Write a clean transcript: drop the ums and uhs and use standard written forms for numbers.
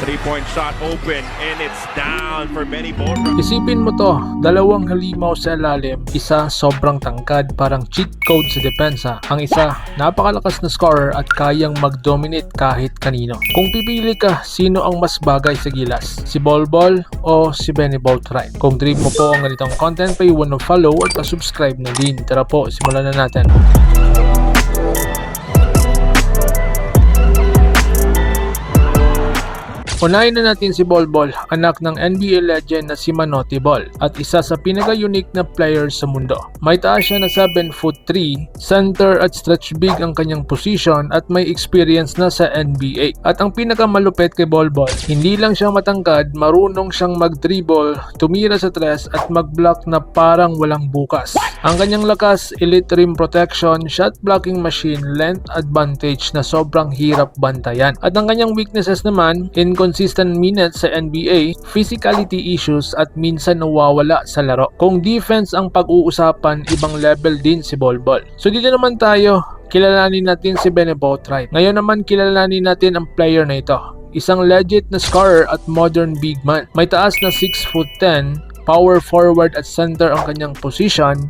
Three-point shot open and it's down for Benny Boatwright. Isipin mo to, dalawang halimaw sa ilalim, isa sobrang tangkad, parang cheat code sa depensa. Ang isa, napakalakas na scorer at kayang mag-dominate kahit kanino. Kung pipili ka, sino ang mas bagay sa gilas? Si Bolbol o si Benny Boatwright? Kung trip mo po ang ganitong content, paiwan ng follow at pa-subscribe na din. Tara po, simulan na natin. Unahin na natin si Bolbol, anak ng NBA legend na si Manotti Ball at isa sa pinaka-unique na player sa mundo. May taas siya na 7'3", center at stretch big ang kanyang position at may experience na sa NBA. At ang pinakamalupit kay Bolbol, hindi lang siya matangkad, marunong siyang mag-dribble, tumira sa tres at mag-block na parang walang bukas. Ang kanyang lakas, elite rim protection, shot blocking machine, length advantage na sobrang hirap bantayan. At ang kanyang weaknesses naman, inconsistent minutes sa NBA, physicality issues at minsan nawawala sa laro. Kung defense ang pag-uusapan, ibang level din si Bolbol. So dito naman tayo, kilalanin natin si Benny Boatwright. Ngayon naman kilalanin natin ang player na ito. Isang legit na scorer at modern big man. May taas na 6'10", power forward at center ang kanyang position,